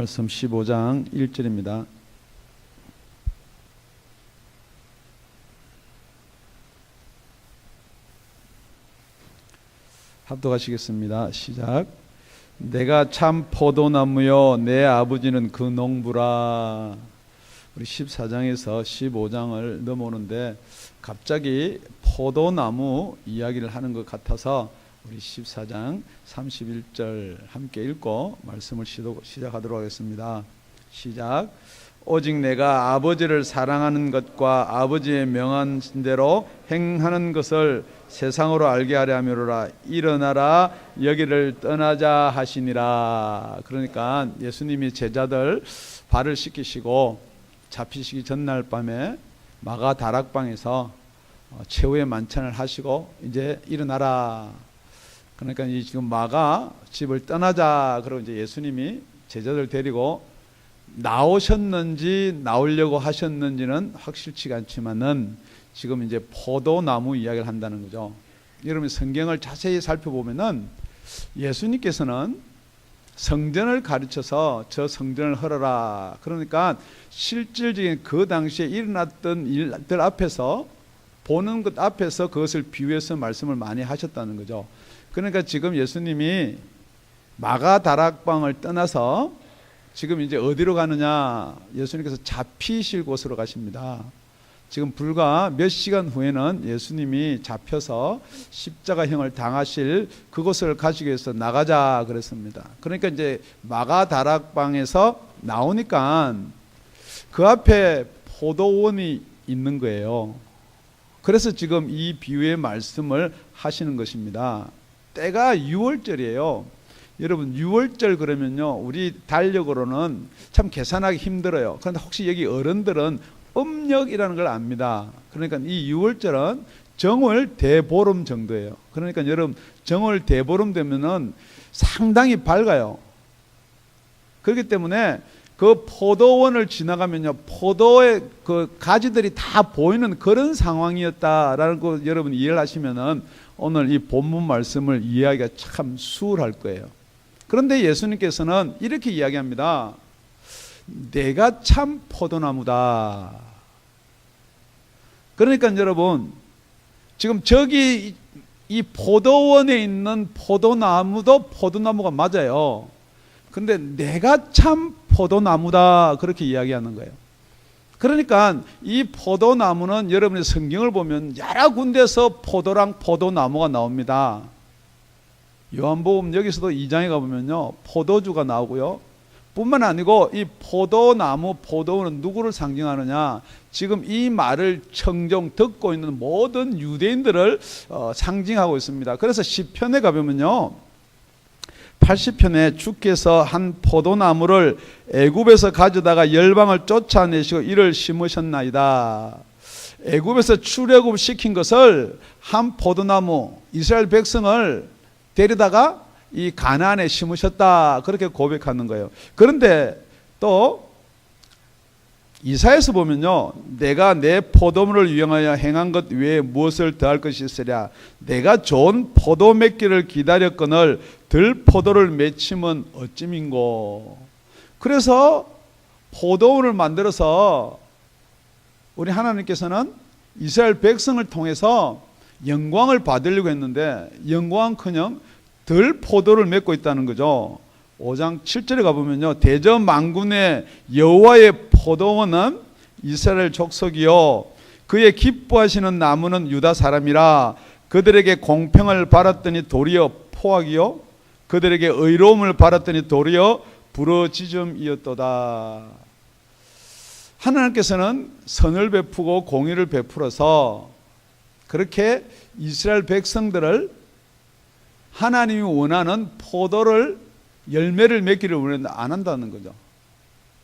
말씀 15장 1절입니다. 합독하시겠습니다. 시작. 내가 참 포도나무요 내 아버지는 그 농부라. 우리 14장에서 15장을 넘어오는데 갑자기 포도나무 이야기를 하는 것 같아서 우리 14장 31절 함께 읽고 말씀을 시작하도록 하겠습니다. 시작. 오직 내가 아버지를 사랑하는 것과 아버지의 명한 대로 행하는 것을 세상으로 알게 하려 함이로라. 일어나라 여기를 떠나자 하시니라. 그러니까 예수님이 제자들 발을 씻기시고 잡히시기 전날 밤에 마가 다락방에서 최후의 만찬을 하시고 이제 일어나라. 그러니까 이 지금 마가 집을 떠나자 그러고 이제 예수님이 제자들 데리고 나오셨는지 나오려고 하셨는지는 확실치가 않지만은 지금 이제 포도나무 이야기를 한다는 거죠. 여러분 성경을 자세히 살펴보면은 예수님께서는 성전을 가르쳐서 저 성전을 헐어라. 그러니까 실질적인 그 당시에 일어났던 일들 앞에서 보는 것 앞에서 그것을 비유해서 말씀을 많이 하셨다는 거죠. 그러니까 지금 예수님이 마가 다락방을 떠나서 지금 이제 어디로 가느냐? 예수님께서 잡히실 곳으로 가십니다. 지금 불과 몇 시간 후에는 예수님이 잡혀서 십자가형을 당하실 그곳을 가시기 위해서 나가자 그랬습니다. 그러니까 이제 마가 다락방에서 나오니까 그 앞에 포도원이 있는 거예요. 그래서 지금 이 비유의 말씀을 하시는 것입니다. 때가 6월절이에요. 여러분 6월절 그러면요 우리 달력으로는 참 계산하기 힘들어요. 그런데 혹시 여기 어른들은 음력이라는 걸 압니다. 그러니까 이 6월절은 정월 대보름 정도예요. 그러니까 여러분 정월 대보름 되면은 상당히 밝아요. 그렇기 때문에 그 포도원을 지나가면요 포도의 그 가지들이 다 보이는 그런 상황이었다라는 거 여러분 이해를 하시면은 오늘 이 본문 말씀을 이해하기가 참 수월할 거예요. 그런데 예수님께서는 이렇게 이야기합니다. 내가 참 포도나무다. 그러니까 여러분 지금 저기 이 포도원에 있는 포도나무도 포도나무가 맞아요. 그런데 내가 참 포도나무다 그렇게 이야기하는 거예요. 그러니까 이 포도나무는 여러분의 성경을 보면 여러 군데서 포도랑 포도나무가 나옵니다. 요한복음 여기서도 2장에 가보면요 포도주가 나오고요. 뿐만 아니고 이 포도나무 포도원은 누구를 상징하느냐? 지금 이 말을 청종 듣고 있는 모든 유대인들을 상징하고 있습니다. 그래서 시편에 가보면요 80편에 주께서 한 포도나무를 애굽에서 가져다가 열방을 쫓아내시고 이를 심으셨나이다. 애굽에서 출애굽 시킨 것을 한 포도나무 이스라엘 백성을 데려다가 이 가나안에 심으셨다 그렇게 고백하는 거예요. 그런데 또 이사야서 보면요 내가 내 포도물을 위하여 행한 것 외에 무엇을 더할 것이 있으랴. 내가 좋은 포도 맺기를 기다렸거늘 들 포도를 맺힘은 어찌민고. 그래서 포도원을 만들어서 우리 하나님께서는 이스라엘 백성을 통해서 영광을 받으려고 했는데 영광은커녕 덜 포도를 맺고 있다는 거죠. 5장 7절에 가보면요 대저 만군의 여호와의 포도원은 이스라엘 족속이요 그의 기뻐하시는 나무는 유다 사람이라. 그들에게 공평을 바랐더니 도리어 포악이요 그들에게 의로움을 바랐더니 도리어 부러지즘이었도다. 하나님께서는 선을 베푸고 공의를 베풀어서 그렇게 이스라엘 백성들을 하나님이 원하는 포도를 열매를 맺기를 원했는데 안 한다는 거죠.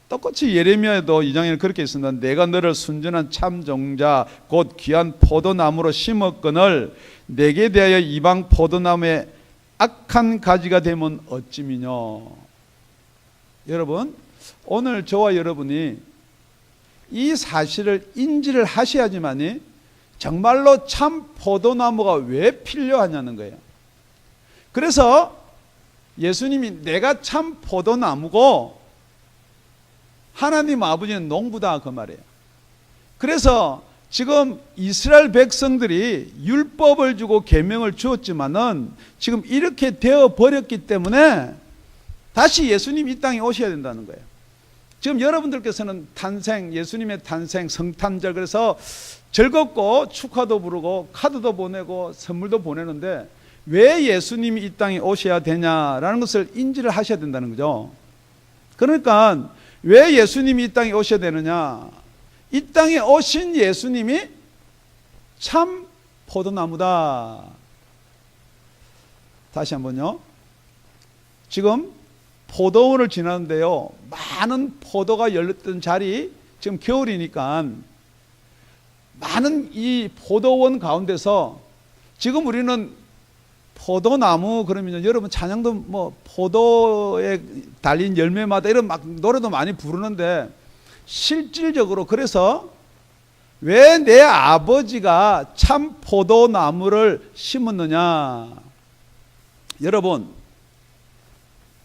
똑같이 예레미야에도 2장에는 그렇게 있습니다. 내가 너를 순전한 참 종자 곧 귀한 포도나무로 심었거늘 내게 대하여 이방 포도나무에 악한 가지가 되면 어찌미냐. 여러분 오늘 저와 여러분이 이 사실을 인지를 하셔야지만이 정말로 참 포도나무가 왜 필요하냐는 거예요. 그래서 예수님이 내가 참 포도나무고 하나님 아버지는 농부다 그 말이에요. 그래서 지금 이스라엘 백성들이 율법을 주고 계명을 주었지만은 지금 이렇게 되어 버렸기 때문에 다시 예수님 이 땅에 오셔야 된다는 거예요. 지금 여러분들께서는 탄생, 예수님의 탄생, 성탄절, 그래서 즐겁고 축하도 부르고 카드도 보내고 선물도 보내는데 왜 예수님이 이 땅에 오셔야 되냐라는 것을 인지를 하셔야 된다는 거죠. 그러니까 왜 예수님이 이 땅에 오셔야 되느냐? 이 땅에 오신 예수님이 참 포도나무다. 다시 한번요. 지금 포도원을 지나는데요, 많은 포도가 열렸던 자리, 지금 겨울이니까 많은 이 포도원 가운데서 지금 우리는 포도나무 그러면 여러분 찬양도 뭐 포도에 달린 열매마다 이런 막 노래도 많이 부르는데 실질적으로 그래서 왜 내 아버지가 참 포도나무를 심었느냐? 여러분,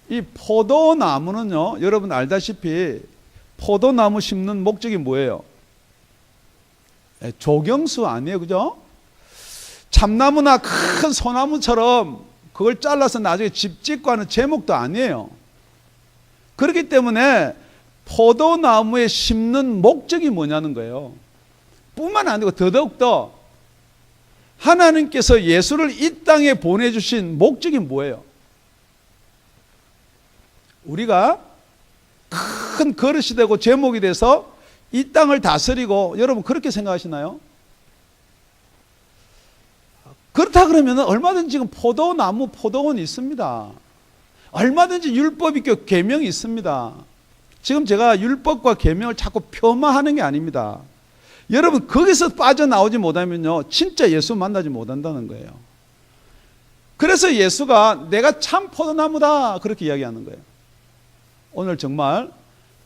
이 포도나무는요, 여러분 알다시피 포도나무 심는 목적이 뭐예요? 조경수 아니에요, 그죠? 참나무나 큰 소나무처럼 그걸 잘라서 나중에 집 짓고 하는 제목도 아니에요. 그렇기 때문에 포도나무에 심는 목적이 뭐냐는 거예요. 뿐만 아니고 더더욱더 하나님께서 예수를 이 땅에 보내주신 목적이 뭐예요? 우리가 큰 그릇이 되고 제목이 돼서 이 땅을 다스리고, 여러분 그렇게 생각하시나요? 그렇다 그러면 얼마든지 지금 포도나무, 포도원이 있습니다. 얼마든지 율법 있고 계명이 있습니다. 지금 제가 율법과 계명을 자꾸 폄하하는 게 아닙니다. 여러분 거기서 빠져나오지 못하면요, 진짜 예수 만나지 못한다는 거예요. 그래서 예수가 내가 참 포도나무다 그렇게 이야기하는 거예요. 오늘 정말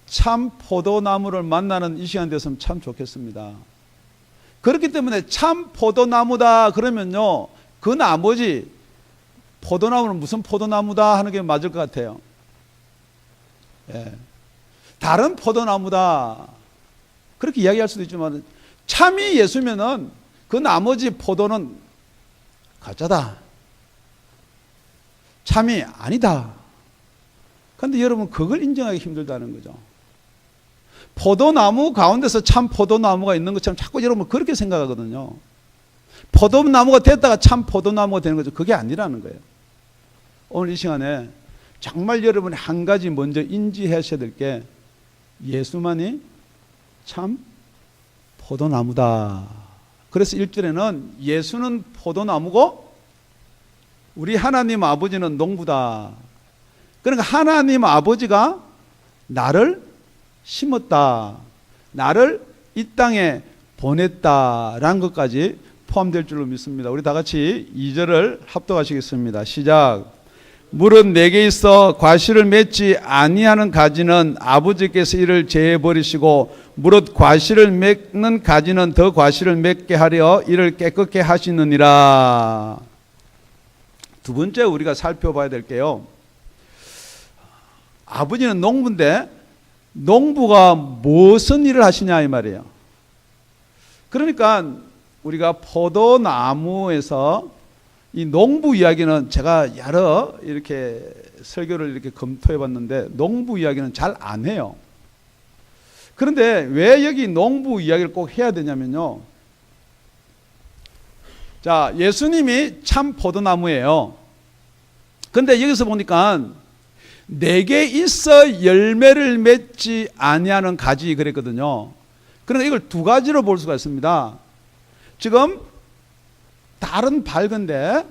참 포도나무를 만나는 이 시간 됐으면 참 좋겠습니다. 그렇기 때문에 참 포도나무다 그러면요, 그 나머지 포도나무는 무슨 포도나무다 하는 게 맞을 것 같아요. 예. 다른 포도나무다 그렇게 이야기할 수도 있지만 참이 예수면은 그 나머지 포도는 가짜다, 참이 아니다. 그런데 여러분 그걸 인정하기 힘들다는 거죠. 포도나무 가운데서 참 포도나무가 있는 것처럼 자꾸 여러분 그렇게 생각하거든요. 포도나무가 됐다가 참 포도나무가 되는 거죠. 그게 아니라는 거예요. 오늘 이 시간에 정말 여러분이 한 가지 먼저 인지하셔야 될 게 예수만이 참 포도나무다. 그래서 1절에는 예수는 포도나무고 우리 하나님 아버지는 농부다. 그러니까 하나님 아버지가 나를 심었다, 나를 이 땅에 보냈다라는 것까지 포함될 줄로 믿습니다. 우리 다 같이 2절을 합독하시겠습니다. 시작. 물은 내게 있어 과실을 맺지 아니하는 가지는 아버지께서 이를 제해 버리시고 무릇 과실을 맺는 가지는 더 과실을 맺게 하려 이를 깨끗게 하시느니라. 두 번째 우리가 살펴봐야 될 게요, 아버지는 농부인데 농부가 무슨 일을 하시냐 이 말이에요. 그러니까 우리가 포도나무에서 이 농부 이야기는 제가 여러 이렇게 설교를 이렇게 검토해 봤는데 농부 이야기는 잘 안 해요. 그런데 왜 여기 농부 이야기를 꼭 해야 되냐면요, 자, 예수님이 참 포도나무예요. 그런데 여기서 보니까 내게 있어 열매를 맺지 아니하는 가지 그랬거든요. 그런데 이걸 두 가지로 볼 수가 있습니다. 지금 달은 밝은데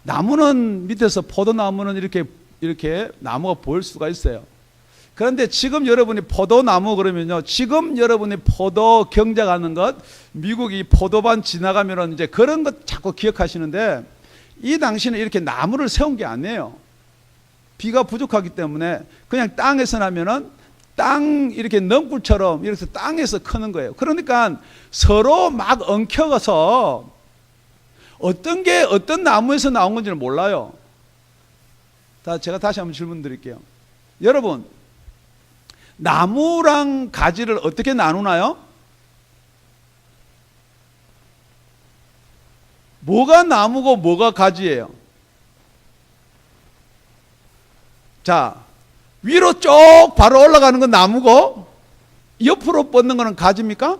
나무는 밑에서 포도나무는 이렇게 나무가 보일 수가 있어요. 그런데 지금 여러분이 포도나무 그러면요, 지금 여러분이 포도 경작하는 것, 미국이 포도반 지나가면은 이제 그런 것 자꾸 기억하시는데 이 당시는 이렇게 나무를 세운 게 아니에요. 비가 부족하기 때문에 그냥 땅에서 나면은 땅 이렇게 넝굴처럼 이렇게 땅에서 크는 거예요. 그러니까 서로 막 엉켜가서 어떤 게 어떤 나무에서 나온 건지를 몰라요. 제가 다시 한번 질문 드릴게요. 여러분, 나무랑 가지를 어떻게 나누나요? 뭐가 나무고 뭐가 가지예요? 자, 위로 쭉 바로 올라가는 건 나무고 옆으로 뻗는 거는 가지입니까?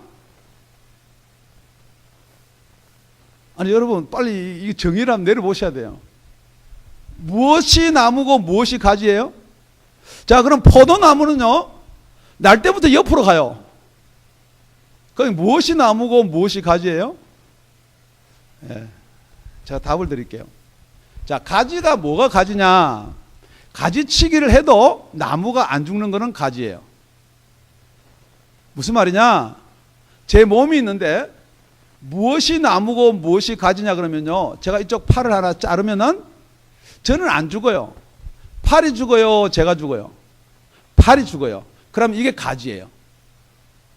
아니 여러분 빨리 이 정의를 한번 내려보셔야 돼요. 무엇이 나무고 무엇이 가지예요? 자, 그럼 포도나무는요 날 때부터 옆으로 가요. 그럼 무엇이 나무고 무엇이 가지예요? 예, 제가 답을 드릴게요. 자, 가지가 뭐가 가지냐? 가지치기를 해도 나무가 안 죽는 거는 가지예요. 무슨 말이냐? 제 몸이 있는데 무엇이 나무고 무엇이 가지냐 그러면요, 제가 이쪽 팔을 하나 자르면은 저는 안 죽어요. 팔이 죽어요, 제가 죽어요? 팔이 죽어요. 그럼 이게 가지예요.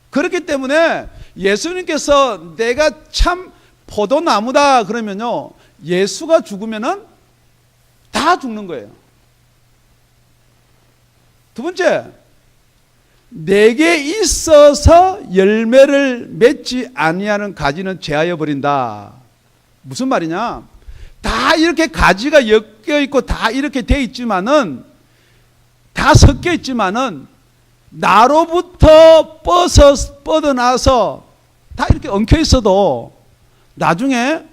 그렇기 때문에 예수님께서 내가 참 포도나무다 그러면요, 예수가 죽으면은 다 죽는 거예요. 두 번째, 내게 있어서 열매를 맺지 아니하는 가지는 제하여 버린다. 무슨 말이냐? 다 이렇게 가지가 엮여 있고 다 이렇게 돼 있지만은, 다 섞여 있지만은 나로부터 뻗어나서 다 이렇게 엉켜 있어도 나중에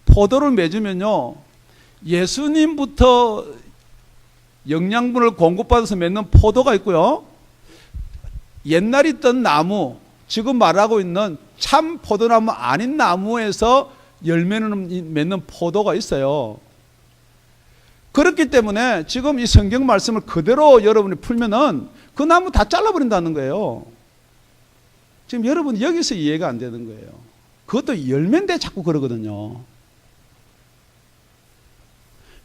포도를 맺으면요, 예수님부터 영양분을 공급받아서 맺는 포도가 있고요, 옛날에 있던 나무, 지금 말하고 있는 참 포도나무 아닌 나무에서 열매는 맺는 포도가 있어요. 그렇기 때문에 지금 이 성경 말씀을 그대로 여러분이 풀면은 그 나무 다 잘라버린다는 거예요. 지금 여러분 여기서 이해가 안 되는 거예요. 그것도 열매인데 자꾸 그러거든요.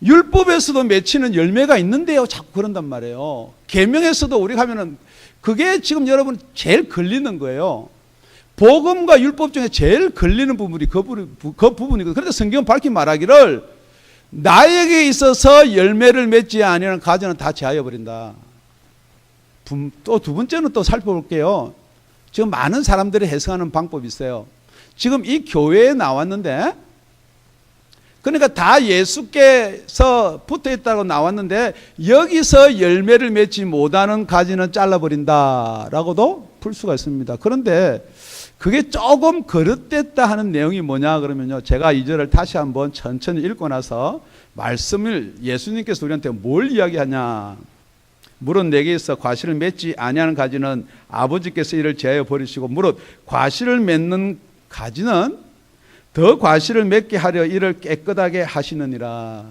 율법에서도 맺히는 열매가 있는데요, 자꾸 그런단 말이에요. 계명에서도 우리가 하면은 그게 지금 여러분 제일 걸리는 거예요. 복음과 율법 중에 제일 걸리는 부분이 그 부분이거든요. 그런데 성경은 밝히 말하기를 나에게 있어서 열매를 맺지 아니하는 가지는 다 제하여 버린다. 또 두 번째는 또 살펴볼게요. 지금 많은 사람들이 해석하는 방법이 있어요. 지금 이 교회에 나왔는데, 그러니까 다 예수께서 붙어 있다고 나왔는데 여기서 열매를 맺지 못하는 가지는 잘라버린다라고도 풀 수가 있습니다. 그런데 그게 조금 거릇됐다 하는 내용이 뭐냐 그러면요, 제가 이 절을 다시 한번 천천히 읽고 나서 말씀을, 예수님께서 우리한테 뭘 이야기하냐. 무릇 내게 있어 과실을 맺지 아니하는 가지는 아버지께서 이를 제하여 버리시고, 무릇 과실을 맺는 가지는 더 과실을 맺게 하려 이를 깨끗하게 하시느니라.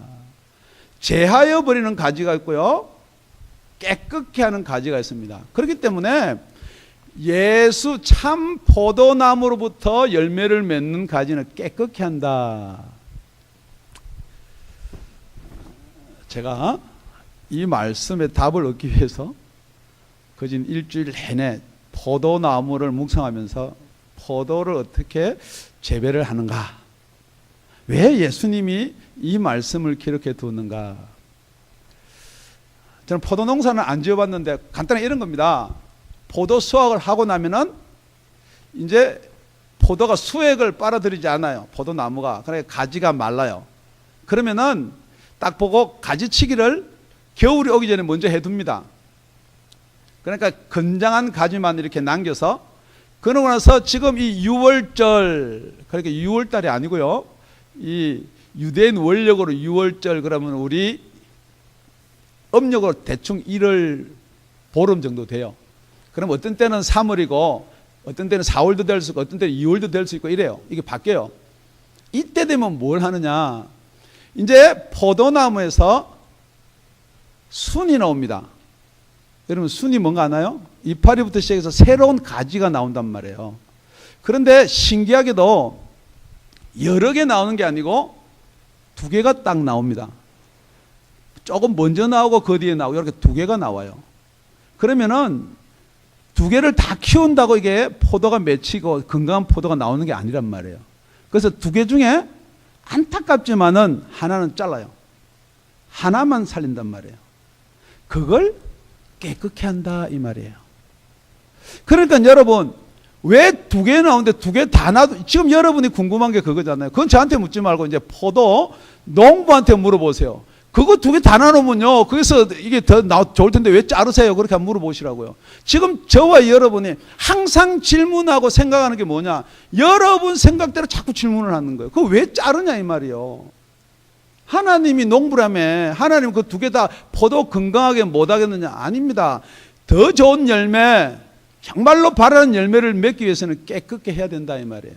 제하여 버리는 가지가 있고요, 깨끗게 하는 가지가 있습니다. 그렇기 때문에 예수 참 포도나무로부터 열매를 맺는 가지는 깨끗게 한다. 제가 이 말씀의 답을 얻기 위해서 거진 일주일 내내 포도나무를 묵상하면서 포도를 어떻게 재배를 하는가, 왜 예수님이 이 말씀을 기록해 두었는가. 저는 포도 농사는 안 지어봤는데 간단하게 이런 겁니다. 포도 수확을 하고 나면은 이제 포도가 수액을 빨아들이지 않아요, 포도나무가. 그러니까 가지가 말라요. 그러면은 딱 보고 가지치기를 겨울이 오기 전에 먼저 해둡니다. 그러니까 건장한 가지만 이렇게 남겨서, 그러고 나서 지금 이 6월절, 그러니까 6월달이 아니고요, 이 유대인 원력으로 6월절 그러면 우리 음력으로 대충 1월 보름 정도 돼요. 그럼 어떤 때는 3월이고 어떤 때는 4월도 될 수 있고 어떤 때는 2월도 될 수 있고 이래요. 이게 바뀌어요. 이때 되면 뭘 하느냐, 이제 포도나무에서 순이 나옵니다. 여러분 순이 뭔가 아나요? 이파리부터 시작해서 새로운 가지가 나온단 말이에요. 그런데 신기하게도 여러 개 나오는 게 아니고 두 개가 딱 나옵니다. 조금 먼저 나오고 그 뒤에 나오고 이렇게 두 개가 나와요. 그러면은 두 개를 다 키운다고 이게 포도가 맺히고 건강한 포도가 나오는 게 아니란 말이에요. 그래서 두 개 중에 안타깝지만은 하나는 잘라요. 하나만 살린단 말이에요. 그걸 깨끗게 한다 이 말이에요. 그러니까 여러분, 왜 두 개 나오는데 두 개 다 놔도, 지금 여러분이 궁금한 게 그거잖아요. 그건 저한테 묻지 말고 이제 포도 농부한테 물어보세요. 그거 두 개 다 나누면요, 거기서 이게 더 좋을 텐데 왜 자르세요? 그렇게 한번 물어보시라고요. 지금 저와 여러분이 항상 질문하고 생각하는 게 뭐냐? 여러분 생각대로 자꾸 질문을 하는 거예요. 그거 왜 자르냐 이 말이에요. 하나님이 농부라며, 하나님 그 두 개 다 포도 건강하게 못 하겠느냐? 아닙니다. 더 좋은 열매, 정말로 바라는 열매를 맺기 위해서는 깨끗게 해야 된다 이 말이에요.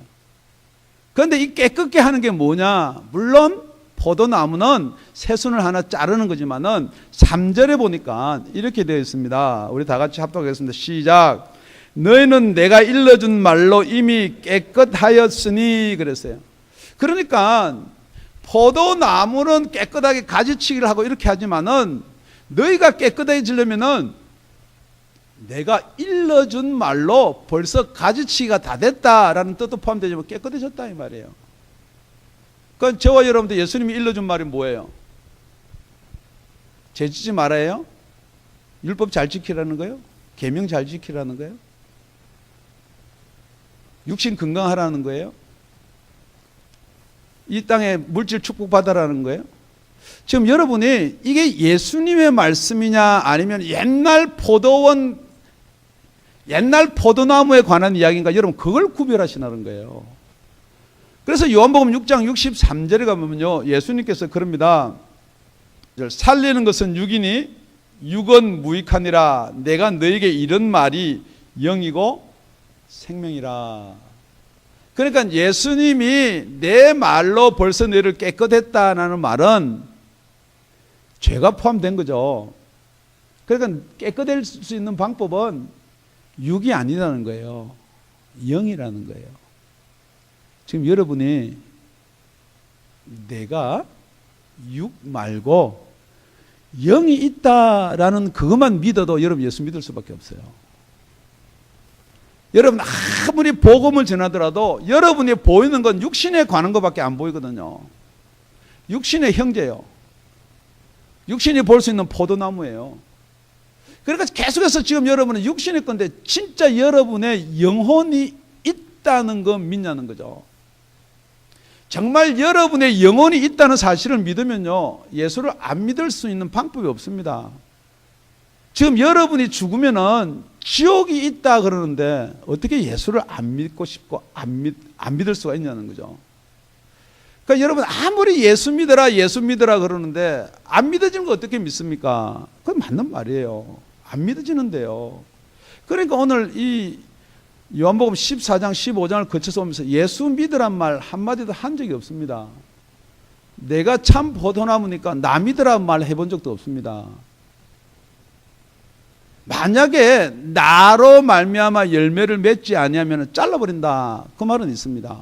그런데 이 깨끗게 하는 게 뭐냐? 물론 포도나무는 새순을 하나 자르는 거지만은 3절에 보니까 이렇게 되어 있습니다. 우리 다 같이 합독하겠습니다. 시작. 너희는 내가 일러준 말로 이미 깨끗하였으니 그랬어요. 그러니까 포도나무는 깨끗하게 가지치기를 하고 이렇게 하지만은 너희가 깨끗해지려면은 내가 일러준 말로 벌써 가지치기가 다 됐다라는 뜻도 포함되지만 깨끗해졌다 이 말이에요. 그러니까 저와 여러분들 예수님이 일러준 말이 뭐예요? 죄짓지 말아요? 율법 잘 지키라는 거예요? 계명 잘 지키라는 거예요? 육신 건강하라는 거예요? 이 땅에 물질 축복받아라는 거예요? 지금 여러분이 이게 예수님의 말씀이냐 아니면 옛날 포도나무에 관한 이야기인가, 여러분 그걸 구별하시라는 거예요. 그래서 요한복음 6장 63절에 가면요, 예수님께서 그럽니다. 살리는 것은 육이니 육은 무익하니라. 내가 너에게 이런 말이 영이고 생명이라. 그러니까 예수님이 내 말로 벌써 너를 깨끗했다는 말은 죄가 포함된 거죠. 그러니까 깨끗할 수 있는 방법은 육이 아니라는 거예요. 영이라는 거예요. 지금 여러분이 내가 육 말고 영이 있다라는 그것만 믿어도 여러분 예수 믿을 수밖에 없어요. 여러분 아무리 복음을 전하더라도 여러분이 보이는 건 육신에 관한 것밖에 안 보이거든요. 육신의 형제요. 육신이 볼 수 있는 포도나무예요. 그러니까 계속해서 지금 여러분은 육신의 건데 진짜 여러분의 영혼이 있다는 거 믿냐는 거죠. 정말 여러분의 영혼이 있다는 사실을 믿으면요, 예수를 안 믿을 수 있는 방법이 없습니다. 지금 여러분이 죽으면은 지옥이 있다 그러는데 어떻게 예수를 안 믿고 싶고 안 믿을 수가 있냐는 거죠. 그러니까 여러분 아무리 예수 믿어라 그러는데 안 믿어지는 거 어떻게 믿습니까? 그건 맞는 말이에요. 안 믿어지는데요. 그러니까 오늘 이 요한복음 14장 15장을 거쳐서 오면서 예수 믿으란 말 한마디도 한 적이 없습니다. 내가 참 포도나무니까 나 믿으란 말 해본 적도 없습니다. 만약에 나로 말미암아 열매를 맺지 아니하면 잘라버린다, 그 말은 있습니다.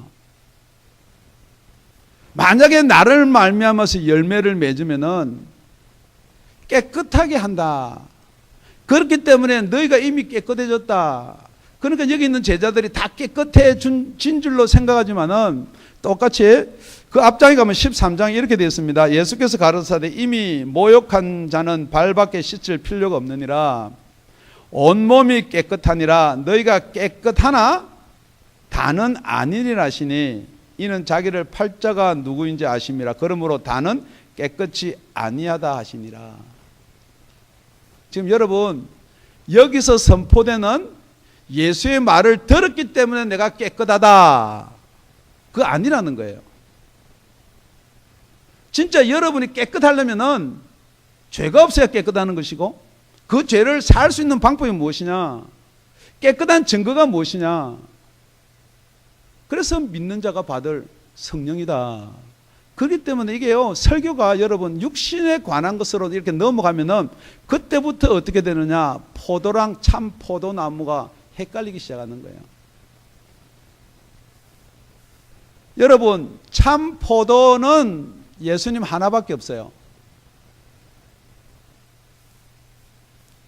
만약에 나를 말미암아서 열매를 맺으면은 깨끗하게 한다. 그렇기 때문에 너희가 이미 깨끗해졌다. 그러니까 여기 있는 제자들이 다 깨끗해진 줄로 생각하지만은 똑같이 그 앞장에 가면 13장에 이렇게 되어 있습니다. 예수께서 가르치사되 이미 모욕한 자는 발밖에 씻을 필요가 없느니라. 온몸이 깨끗하니라. 너희가 깨끗하나 다는 아니니라 하시니 이는 자기를 팔자가 누구인지 아심이라. 그러므로 다는 깨끗이 아니하다 하시니라. 지금 여러분 여기서 선포되는 예수의 말을 들었기 때문에 내가 깨끗하다, 그거 아니라는 거예요. 진짜 여러분이 깨끗하려면은 죄가 없어야 깨끗하는 것이고, 그 죄를 살 수 있는 방법이 무엇이냐, 깨끗한 증거가 무엇이냐. 그래서 믿는 자가 받을 성령이다. 그렇기 때문에 이게요, 설교가 여러분 육신에 관한 것으로 이렇게 넘어가면은 그때부터 어떻게 되느냐, 포도랑 참 포도나무가 헷갈리기 시작하는 거예요. 여러분 참 포도는 예수님 하나밖에 없어요.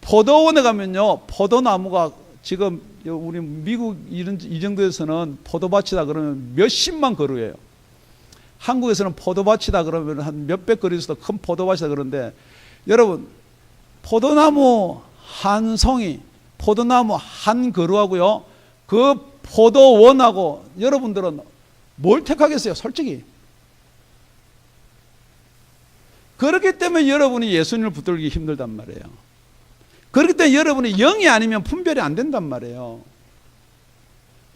포도원에 가면요, 포도나무가 지금 우리 미국 이 정도에서는 포도밭이다 그러면 몇십만 그루예요. 한국에서는 포도밭이다 그러면 한 몇백 그루에서도 큰 포도밭이다 그러는데, 여러분 포도나무 한 송이, 포도나무 한 그루하고요, 그 포도원하고 여러분들은 뭘 택하겠어요? 솔직히. 그렇기 때문에 여러분이 예수님을 붙들기 힘들단 말이에요. 그렇기 때문에 여러분이 영이 아니면 분별이 안 된단 말이에요.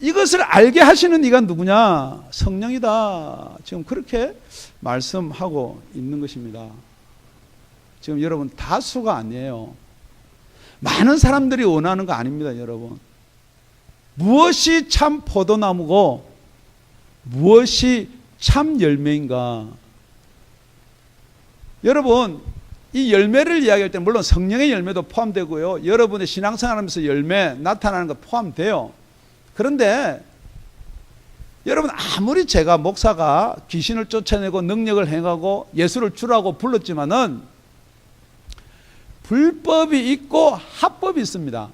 이것을 알게 하시는 이가 누구냐? 성령이다. 지금 그렇게 말씀하고 있는 것입니다. 지금 여러분 다수가 아니에요. 많은 사람들이 원하는 거 아닙니다, 여러분. 무엇이 참 포도나무고 무엇이 참 열매인가? 여러분, 이 열매를 이야기할 때 물론 성령의 열매도 포함되고요, 여러분의 신앙생활하면서 열매 나타나는 거 포함돼요. 그런데 여러분, 아무리 제가 목사가 귀신을 쫓아내고 능력을 행하고 예수를 주라고 불렀지만은 불법이 있고 합법이 있습니다.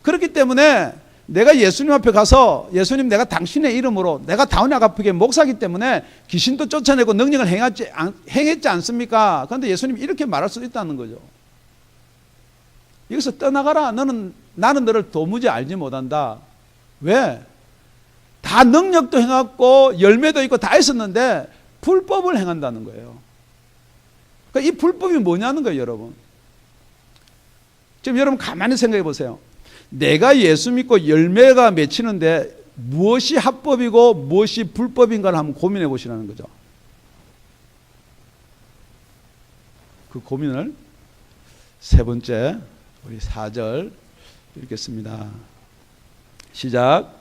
그렇기 때문에 내가 예수님 앞에 가서 예수님, 내가 당신의 이름으로 내가 다운약 아프게 목사기 때문에 귀신도 쫓아내고 능력을 행했지 않습니까? 그런데 예수님 이렇게 말할 수도 있다는 거죠. 여기서 떠나가라. 나는 너를 도무지 알지 못한다. 왜? 다 능력도 행했고 열매도 있고 다 있었는데 불법을 행한다는 거예요. 그러니까 이 불법이 뭐냐는 거예요, 여러분. 지금 여러분 가만히 생각해 보세요. 내가 예수 믿고 열매가 맺히는데 무엇이 합법이고 무엇이 불법인가를 한번 고민해 보시라는 거죠. 그 고민을 세 번째 우리 4절 읽겠습니다. 시작.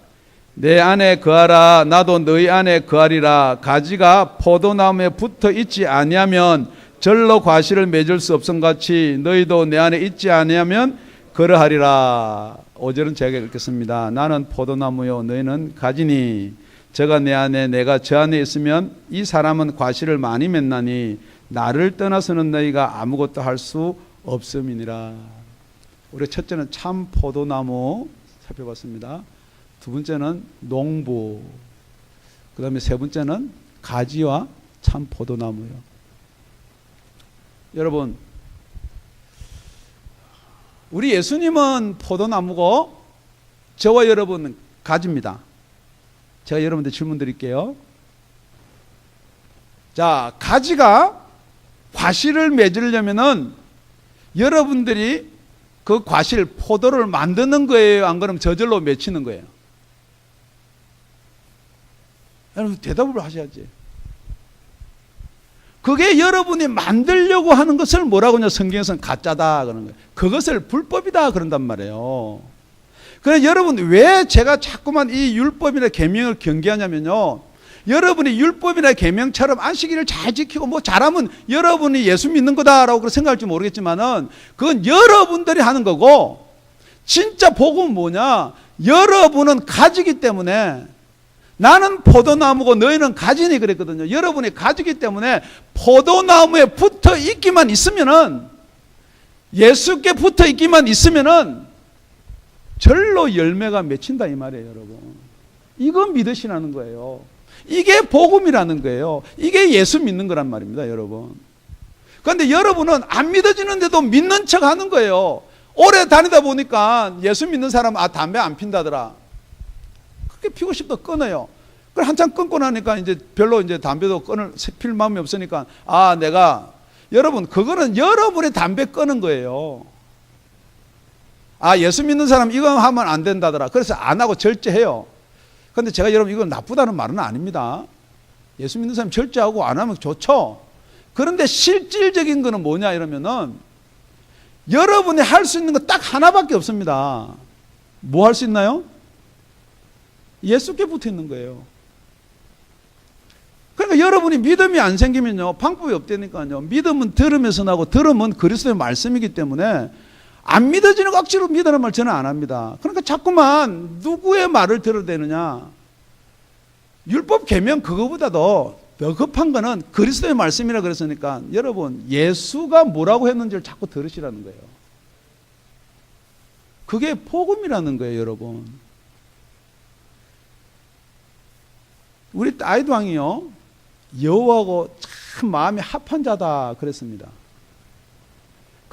내 안에 거하라. 나도 너희 안에 거하리라. 가지가 포도나무에 붙어 있지 아니하면 절로 과실을 맺을 수 없음같이 너희도 내 안에 있지 아니하면 그러하리라. 5절은 제가 읽겠습니다. 나는 포도나무요 너희는 가지니 저가 내 안에 내가 저 안에 있으면 이 사람은 과실을 많이 맺나니 나를 떠나서는 너희가 아무것도 할 수 없음이니라. 우리 첫째는 참 포도나무 살펴봤습니다. 두 번째는 농부, 그 다음에 세 번째는 가지와 참 포도나무요. 여러분, 우리 예수님은 포도나무고 저와 여러분은 가지입니다. 제가 여러분들 질문 드릴게요. 자, 가지가 과실을 맺으려면은 여러분들이 그 과실, 포도를 만드는 거예요? 안 그러면 저절로 맺히는 거예요? 여러분 대답을 하셔야지. 그게 여러분이 만들려고 하는 것을 뭐라고 하냐, 성경에서는 가짜다 그러는 거예요. 그것을 불법이다 그런단 말이에요. 그래서 여러분 왜 제가 자꾸만 이 율법이나 계명을 경계하냐면요, 여러분이 율법이나 계명처럼 안식일을 잘 지키고 뭐 잘하면 여러분이 예수 믿는 거다라고 생각할지 모르겠지만은 그건 여러분들이 하는 거고, 진짜 복음은 뭐냐, 여러분은 가지기 때문에, 나는 포도나무고 너희는 가지니 그랬거든요. 여러분이 가지기 때문에 포도나무에 붙어 있기만 있으면은, 예수께 붙어 있기만 있으면은 절로 열매가 맺힌다 이 말이에요, 여러분. 이거 믿으시라는 거예요. 이게 복음이라는 거예요. 이게 예수 믿는 거란 말입니다, 여러분. 그런데 여러분은 안 믿어지는데도 믿는 척 하는 거예요. 오래 다니다 보니까 예수 믿는 사람은 담배 안 핀다더라. 그렇게 피고 싶다 끊어요. 그래 한참 끊고 나니까 이제 별로 이제 담배도 필 마음이 없으니까 여러분 그거는 여러분의 담배 끊은 거예요. 예수 믿는 사람 이거 하면 안 된다더라. 그래서 안 하고 절제해요. 그런데 제가 여러분 이건 나쁘다는 말은 아닙니다. 예수 믿는 사람 절제하고 안 하면 좋죠. 그런데 실질적인 거는 뭐냐 이러면은 여러분이 할 수 있는 거 딱 하나밖에 없습니다. 뭐 할 수 있나요? 예수께 붙어 있는 거예요. 그러니까 여러분이 믿음이 안 생기면요, 방법이 없다니까요. 믿음은 들으면서 나고 들으면 그리스도의 말씀이기 때문에 안 믿어지는 거 억지로 믿으라는 말 저는 안 합니다. 그러니까 자꾸만 누구의 말을 들어야 되느냐. 율법 계명 그거보다도 더 급한 거는 그리스도의 말씀이라 그랬으니까 여러분 예수가 뭐라고 했는지를 자꾸 들으시라는 거예요. 그게 복음이라는 거예요, 여러분. 우리 다윗 왕이요, 여호와하고 참 마음이 합한 자다 그랬습니다.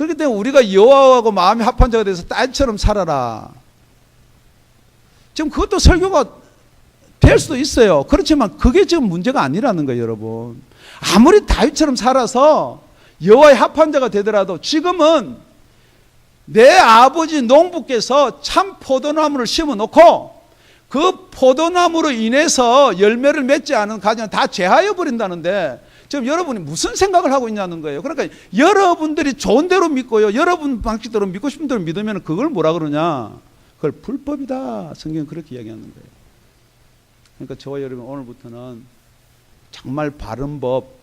그렇기 때문에 우리가 여호와하고 마음이 합한 자가 돼서 딸처럼 살아라. 지금 그것도 설교가 될 수도 있어요. 그렇지만 그게 지금 문제가 아니라는 거예요, 여러분. 아무리 다윗처럼 살아서 여호와의 합한 자가 되더라도 지금은 내 아버지 농부께서 참 포도나무를 심어 놓고 그 포도나무로 인해서 열매를 맺지 않은 가정은 다 제하여 버린다는데 지금 여러분이 무슨 생각을 하고 있냐는 거예요. 그러니까 여러분들이 좋은 대로 믿고요, 여러분 방식대로 믿고 싶은 대로 믿으면 그걸 뭐라 그러냐, 그걸 불법이다. 성경은 그렇게 이야기하는 거예요. 그러니까 저와 여러분 오늘부터는 정말 바른 법,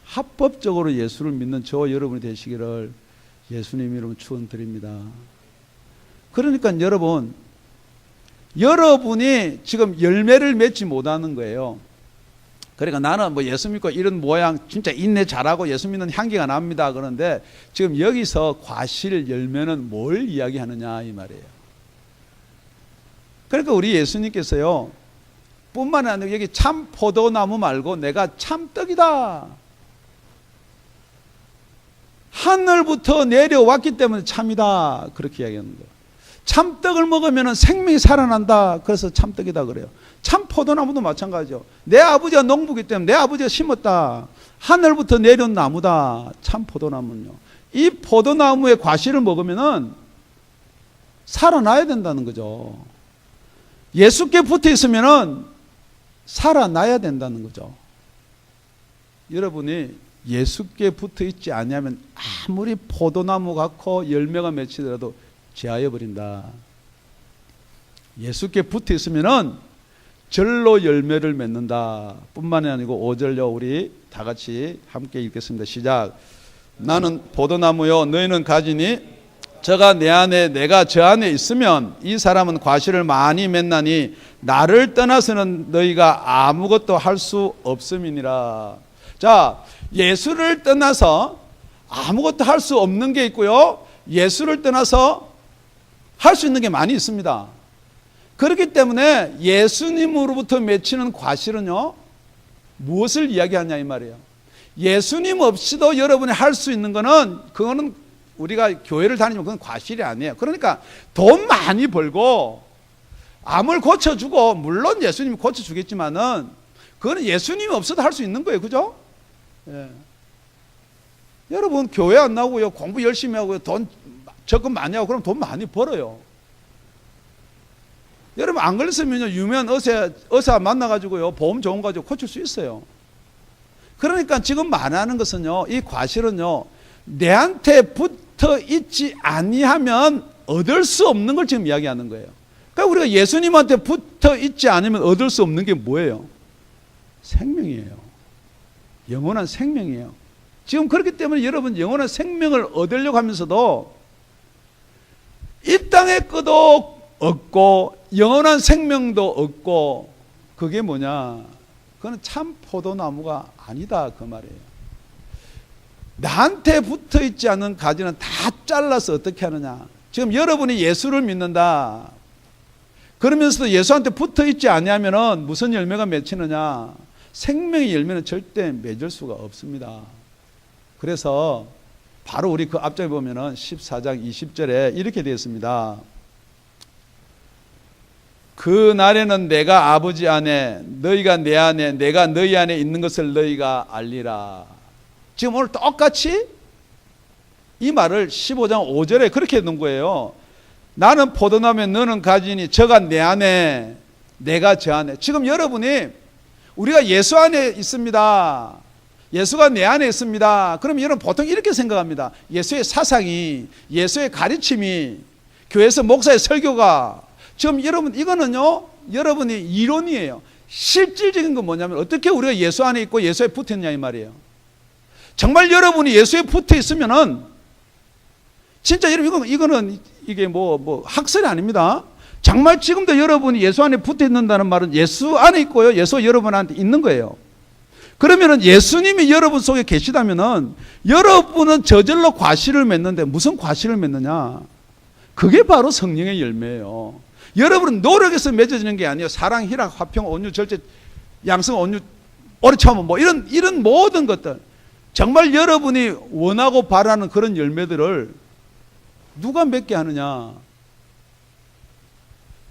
합법적으로 예수를 믿는 저와 여러분이 되시기를 예수님 이름으로 축원드립니다. 그러니까 여러분이 지금 열매를 맺지 못하는 거예요. 그러니까 나는 뭐 예수 믿고 이런 모양 진짜 인내 잘하고 예수 믿는 향기가 납니다. 그런데 지금 여기서 과실 열매는 뭘 이야기하느냐 이 말이에요. 그러니까 우리 예수님께서요, 뿐만 아니라 여기 참 포도나무 말고 내가 참떡이다. 하늘부터 내려왔기 때문에 참이다. 그렇게 이야기하는 거예요. 참떡을 먹으면 생명이 살아난다. 그래서 참떡이다 그래요. 참 포도나무도 마찬가지죠. 내 아버지가 농부기 때문에 내 아버지가 심었다. 하늘부터 내려온 나무다. 참 포도나무는요. 이 포도나무의 과실을 먹으면 살아나야 된다는 거죠. 예수께 붙어 있으면 살아나야 된다는 거죠. 여러분이 예수께 붙어 있지 않으면 아무리 포도나무 같고 열매가 맺히더라도 제하여 버린다. 예수께 붙어 있으면은 절로 열매를 맺는다. 뿐만이 아니고 5절요, 우리 다 같이 함께 읽겠습니다. 시작. 나는 포도나무요, 너희는 가지니 저가 내 안에 내가 저 안에 있으면 이 사람은 과실을 많이 맺나니 나를 떠나서는 너희가 아무것도 할 수 없음이니라. 자, 예수를 떠나서 아무것도 할 수 없는 게 있고요, 예수를 떠나서 할 수 있는 게 많이 있습니다. 그렇기 때문에 예수님으로부터 맺히는 과실은요, 무엇을 이야기하냐 이 말이에요. 예수님 없이도 여러분이 할 수 있는 거는, 그거는 우리가 교회를 다니면 그건 과실이 아니에요. 그러니까 돈 많이 벌고 암을 고쳐주고, 물론 예수님이 고쳐주겠지만은 그거는 예수님이 없어도 할 수 있는 거예요. 그죠? 예. 여러분 교회 안 나오고요, 공부 열심히 하고요, 돈 적금 많이 하고 그럼 돈 많이 벌어요. 여러분 안 걸렸으면요, 유명한 의사 만나가지고요, 보험 좋은 거 가지고 고칠 수 있어요. 그러니까 지금 말하는 것은요, 이 과실은요, 내한테 붙어 있지 아니하면 얻을 수 없는 걸 지금 이야기하는 거예요. 그러니까 우리가 예수님한테 붙어 있지 않으면 얻을 수 없는 게 뭐예요? 생명이에요. 영원한 생명이에요. 지금 그렇기 때문에 여러분 영원한 생명을 얻으려고 하면서도 이 땅의 것도 얻고 영원한 생명도 얻고, 그게 뭐냐? 그건 참 포도나무가 아니다 그 말이에요. 나한테 붙어 있지 않은 가지는 다 잘라서 어떻게 하느냐? 지금 여러분이 예수를 믿는다. 그러면서도 예수한테 붙어 있지 아니하면은 무슨 열매가 맺히느냐? 생명의 열매는 절대 맺을 수가 없습니다. 그래서 바로 우리 그 앞장에 보면은 14장 20절에 이렇게 되어 있습니다. 그 날에는 내가 아버지 안에, 너희가 내 안에, 내가 너희 안에 있는 것을 너희가 알리라. 지금 오늘 똑같이 이 말을 15장 5절에 그렇게 해놓은 거예요. 나는 포도나무에 너는 가지니 저가 내 안에 내가 저 안에. 지금 여러분이 우리가 예수 안에 있습니다. 예수가 내 안에 있습니다. 그럼 여러분 보통 이렇게 생각합니다. 예수의 사상이, 예수의 가르침이, 교회에서 목사의 설교가, 지금 여러분 이거는요, 여러분이 이론이에요. 실질적인 건 뭐냐면 어떻게 우리가 예수 안에 있고 예수에 붙었냐 이 말이에요. 정말 여러분이 예수에 붙어 있으면은 진짜 여러분 이거는 이게 뭐 학설이 아닙니다. 정말 지금도 여러분이 예수 안에 붙어 있는다는 말은 예수 안에 있고요, 예수 여러분한테 있는 거예요. 그러면은 예수님이 여러분 속에 계시다면은 여러분은 저절로 과실을 맺는데, 무슨 과실을 맺느냐? 그게 바로 성령의 열매예요. 여러분은 노력해서 맺어지는 게 아니에요. 사랑, 희락, 화평, 온유, 절제, 양성, 온유, 오래 참음, 뭐 이런 모든 것들, 정말 여러분이 원하고 바라는 그런 열매들을 누가 맺게 하느냐?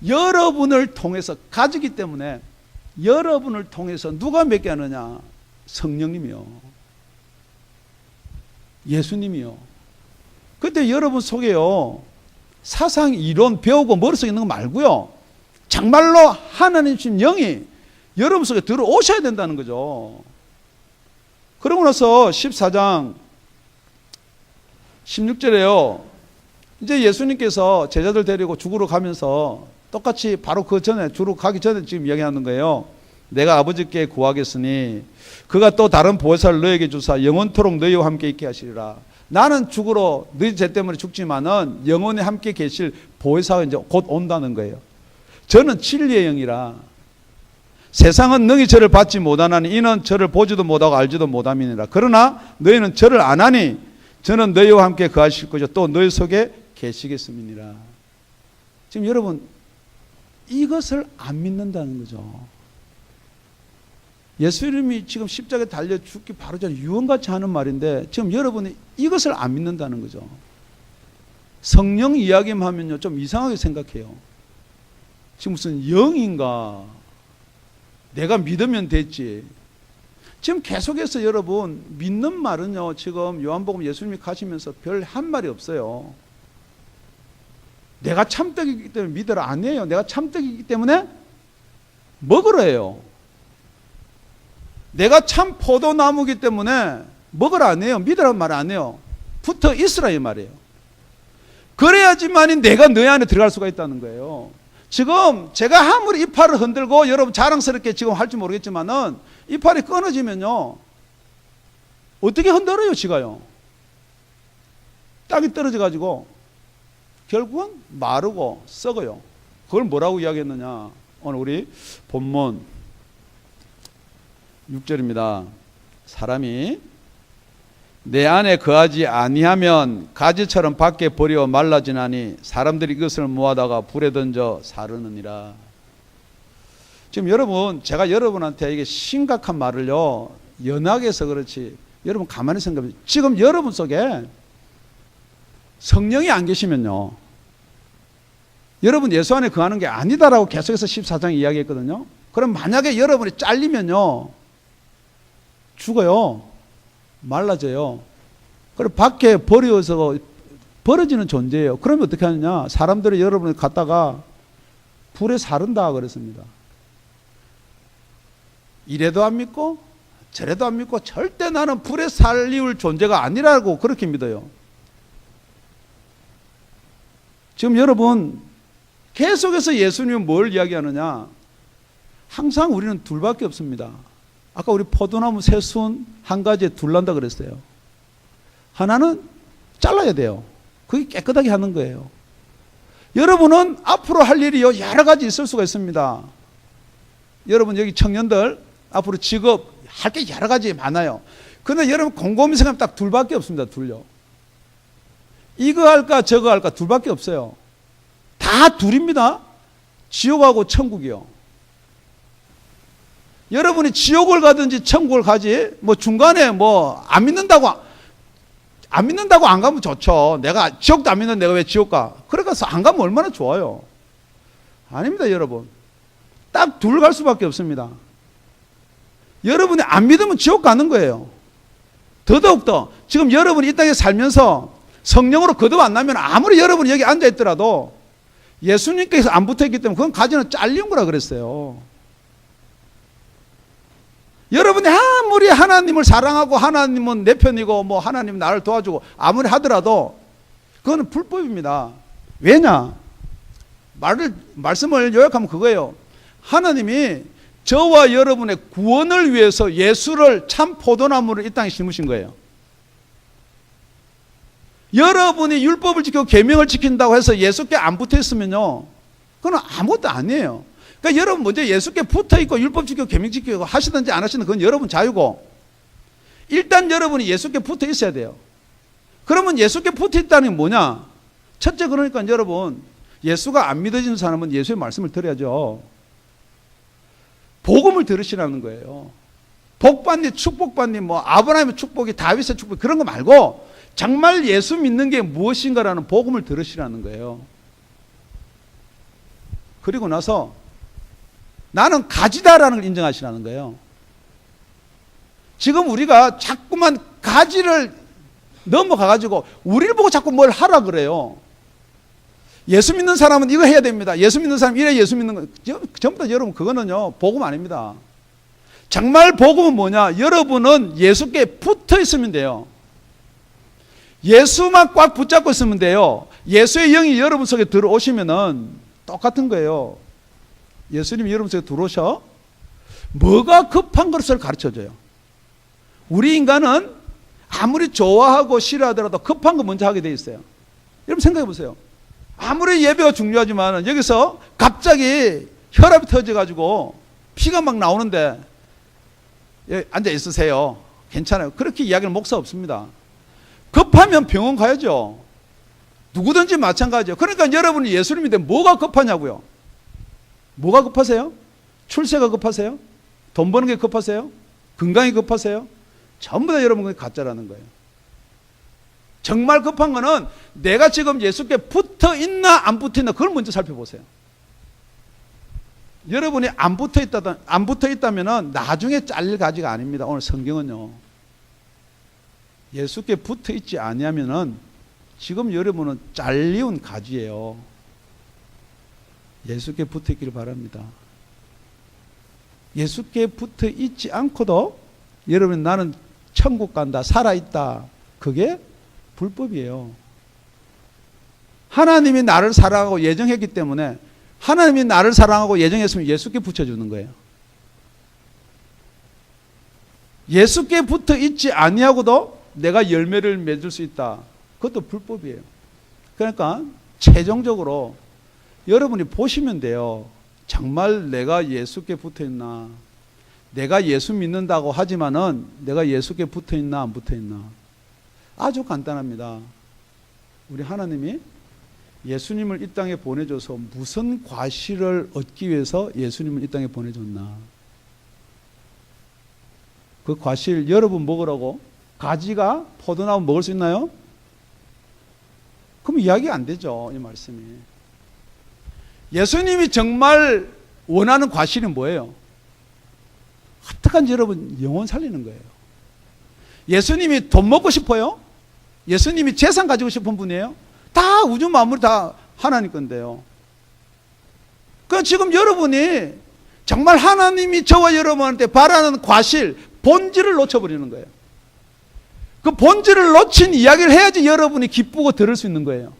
여러분을 통해서, 가지기 때문에 여러분을 통해서 누가 맺게 하느냐? 성령님이요. 예수님이요. 그때 여러분 속에요, 사상 이론 배우고 머릿속에 있는 거 말고요, 정말로 하나님 주신 영이 여러분 속에 들어오셔야 된다는 거죠. 그러고 나서 14장 16절에요. 이제 예수님께서 제자들 데리고 죽으러 가면서 똑같이 바로 그 전에, 죽으러 가기 전에 지금 이야기하는 거예요. 내가 아버지께 구하겠으니 그가 또 다른 보혜사를 너에게 주사 영원토록 너희와 함께 있게 하시리라. 나는 죽으러 너희 죄 때문에 죽지만은 영원히 함께 계실 보혜사가 이제 곧 온다는 거예요. 저는 진리의 영이라 세상은 능히 저를 받지 못하나니 이는 저를 보지도 못하고 알지도 못함이니라. 그러나 너희는 저를 아나니 저는 너희와 함께 거하실 것이요 또 너희 속에 계시겠음이니라. 지금 여러분 이것을 안 믿는다는 거죠. 예수님이 지금 십자가에 달려 죽기 바로 전에 유언같이 하는 말인데 지금 여러분이 이것을 안 믿는다는 거죠. 성령 이야기만 하면요 좀 이상하게 생각해요. 지금 무슨 영인가? 내가 믿으면 됐지. 지금 계속해서 여러분 믿는 말은요 지금 요한복음 예수님이 가시면서 별 한 말이 없어요. 내가 참떡이기 때문에 믿으라 아니에요. 내가 참떡이기 때문에 먹으라 해요. 내가 참 포도나무이기 때문에 먹으라 안 해요. 믿으라는 말 안 해요. 붙어 있으라 이 말이에요. 그래야지만이 내가 너희 안에 들어갈 수가 있다는 거예요. 지금 제가 아무리 이파를 흔들고 여러분 자랑스럽게 지금 할지 모르겠지만은 이파리 끊어지면요 어떻게 흔들어요 지가요? 땅이 떨어져 가지고 결국은 마르고 썩어요. 그걸 뭐라고 이야기했느냐? 오늘 우리 본문 6절입니다. 사람이 내 안에 거하지 아니하면 가지처럼 밖에 버려 말라지나니 사람들이 그것을 모아다가 불에 던져 사르느니라. 지금 여러분 제가 여러분한테 이게 심각한 말을요 연하게 해서 그렇지 여러분 가만히 생각해. 지금 여러분 속에 성령이 안 계시면요 여러분 예수 안에 거하는 게 아니다라고 계속해서 14장 이야기했거든요. 그럼 만약에 여러분이 잘리면요 죽어요. 말라져요. 그리고 밖에 버려서 버려지는 존재예요. 그러면 어떻게 하느냐? 사람들이 여러분을 갖다가 불에 사른다 그랬습니다. 이래도 안 믿고 저래도 안 믿고 절대 나는 불에 살리울 존재가 아니라고 그렇게 믿어요. 지금 여러분 계속해서 예수님은 뭘 이야기하느냐? 항상 우리는 둘밖에 없습니다. 아까 우리 포도나무 새순 한 가지에 둘난다 그랬어요. 하나는 잘라야 돼요. 그게 깨끗하게 하는 거예요. 여러분은 앞으로 할 일이 여러 가지 있을 수가 있습니다. 여러분 여기 청년들 앞으로 직업 할 게 여러 가지 많아요. 그런데 여러분 곰곰이 생각하면 딱 둘밖에 없습니다. 둘요. 이거 할까 저거 할까 둘밖에 없어요. 다 둘입니다. 지옥하고 천국이요. 여러분이 지옥을 가든지 천국을 가지 뭐 중간에 뭐 안 믿는다고 안 가면 좋죠. 내가 지옥도 안 믿는 내가 왜 지옥 가? 그러니까 안 가면 얼마나 좋아요. 아닙니다 여러분. 딱 둘 갈 수밖에 없습니다. 여러분이 안 믿으면 지옥 가는 거예요. 더더욱더 지금 여러분이 이 땅에 살면서 성령으로 거듭 안 나면 아무리 여러분이 여기 앉아 있더라도 예수님께서 안 붙어있기 때문에 그건 가지는 잘린 거라 그랬어요. 여러분이 아무리 하나님을 사랑하고 하나님은 내 편이고 뭐 하나님 나를 도와주고 아무리 하더라도 그거는 불법입니다. 왜냐? 말씀을 요약하면 그거예요. 하나님이 저와 여러분의 구원을 위해서 예수를 참 포도나무를 이 땅에 심으신 거예요. 여러분이 율법을 지키고 계명을 지킨다고 해서 예수께 안 붙어 있으면요 그건 아무것도 아니에요. 그러니까 여러분 먼저 예수께 붙어 있고 율법 지키고 계명 지키고 하시든지 안 하시든 그건 여러분 자유고 일단 여러분이 예수께 붙어 있어야 돼요. 그러면 예수께 붙어 있다는 게 뭐냐? 첫째 그러니까 여러분 예수가 안 믿어지는 사람은 예수의 말씀을 들어야죠. 복음을 들으시라는 거예요. 복받니 축복받니 뭐 아브라함의 축복이 다윗의 축복 그런 거 말고 정말 예수 믿는 게 무엇인가라는 복음을 들으시라는 거예요. 그리고 나서 나는 가지다라는 걸 인정하시라는 거예요. 지금 우리가 자꾸만 가지를 넘어가가지고 우리를 보고 자꾸 뭘 하라 그래요. 예수 믿는 사람은 이거 해야 됩니다. 예수 믿는 사람 이래 예수 믿는 거. 전부 다 여러분 그거는요 복음 아닙니다. 정말 복음은 뭐냐? 여러분은 예수께 붙어 있으면 돼요. 예수만 꽉 붙잡고 있으면 돼요. 예수의 영이 여러분 속에 들어오시면은 똑같은 거예요. 예수님이 여러분 속에 들어오셔 뭐가 급한 것을 가르쳐줘요. 우리 인간은 아무리 좋아하고 싫어하더라도 급한 거 먼저 하게 돼 있어요. 여러분 생각해 보세요. 아무리 예배가 중요하지만 여기서 갑자기 혈압이 터져가지고 피가 막 나오는데 앉아 있으세요. 괜찮아요. 그렇게 이야기는 목사 없습니다. 급하면 병원 가야죠. 누구든지 마찬가지예요. 그러니까 여러분이 예수님인데 뭐가 급하냐고요. 뭐가 급하세요? 출세가 급하세요? 돈 버는 게 급하세요? 건강이 급하세요? 전부 다 여러분 그게 가짜라는 거예요. 정말 급한 거는 내가 지금 예수께 붙어 있나 안 붙어 있나 그걸 먼저 살펴보세요. 여러분이 안 붙어 있다면 나중에 잘릴 가지가 아닙니다. 오늘 성경은요. 예수께 붙어 있지 아니하면은 지금 여러분은 잘리운 가지예요. 예수께 붙어 있기를 바랍니다. 예수께 붙어 있지 않고도 여러분 나는 천국 간다, 살아있다. 그게 불법이에요. 하나님이 나를 사랑하고 예정했기 때문에 하나님이 나를 사랑하고 예정했으면 예수께 붙여주는 거예요. 예수께 붙어 있지 아니하고도 내가 열매를 맺을 수 있다. 그것도 불법이에요. 그러니까 최종적으로 여러분이 보시면 돼요. 정말 내가 예수께 붙어 있나? 내가 예수 믿는다고 하지만은 내가 예수께 붙어 있나 안 붙어 있나? 아주 간단합니다. 우리 하나님이 예수님을 이 땅에 보내줘서 무슨 과실을 얻기 위해서 예수님을 이 땅에 보내줬나? 그 과실 여러분 먹으라고 가지가 포도나무 먹을 수 있나요? 그럼 이야기 안 되죠. 이 말씀이. 예수님이 정말 원하는 과실이 뭐예요? 어떡한지 여러분 영혼 살리는 거예요. 예수님이 돈 먹고 싶어요? 예수님이 재산 가지고 싶은 분이에요? 다 우주 만물이 다 하나님 건데요. 그러니까 지금 여러분이 정말 하나님이 저와 여러분한테 바라는 과실, 본질을 놓쳐버리는 거예요. 그 본질을 놓친 이야기를 해야지 여러분이 기쁘고 들을 수 있는 거예요.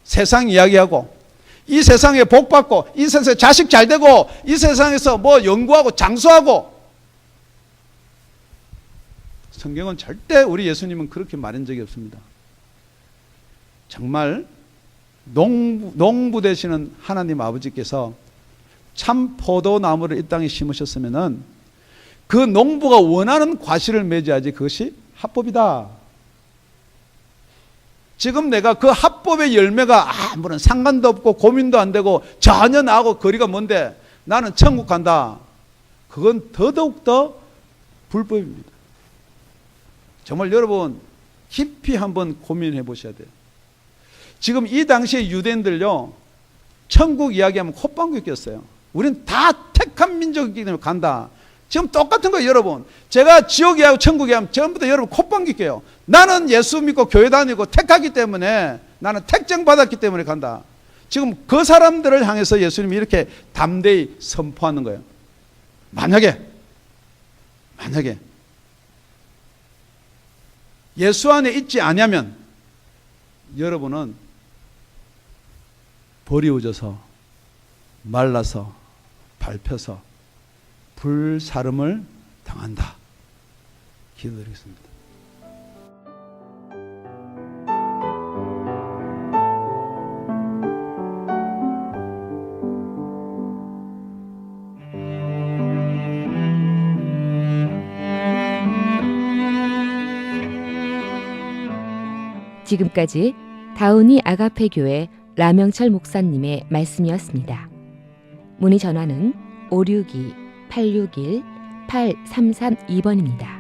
세상 이야기하고 이 세상에 복 받고 이 세상에 자식 잘 되고 이 세상에서 뭐 연구하고 장수하고 성경은 절대 우리 예수님은 그렇게 말한 적이 없습니다. 정말 농부 되시는 하나님 아버지께서 참 포도나무를 이 땅에 심으셨으면은 그 농부가 원하는 과실을 맺어야지 그것이 합법이다. 지금 내가 그 합법의 열매가 아무런 상관도 없고 고민도 안 되고 전혀 나하고 거리가 먼데 나는 천국 간다. 그건 더더욱더 불법입니다. 정말 여러분 깊이 한번 고민해 보셔야 돼요. 지금 이 당시에 유대인들요 천국 이야기하면 콧방귀 꼈어요. 우린 다 택한 민족이기 때문에 간다. 지금 똑같은 거예요, 여러분. 제가 지옥 이야기하고 천국 이야기하면 전부 다 여러분 콧방귀 껴요. 나는 예수 믿고 교회 다니고 택하기 때문에 나는 택정 받았기 때문에 간다. 지금 그 사람들을 향해서 예수님이 이렇게 담대히 선포하는 거예요. 만약에 예수 안에 있지 않으면 여러분은 버리워져서 말라서 밟혀서 불사름을 당한다. 기도드리겠습니다. 지금까지 다운이 아가페 교회 라명철 목사님의 말씀이었습니다. 문의 전화는 562-861-8332번입니다.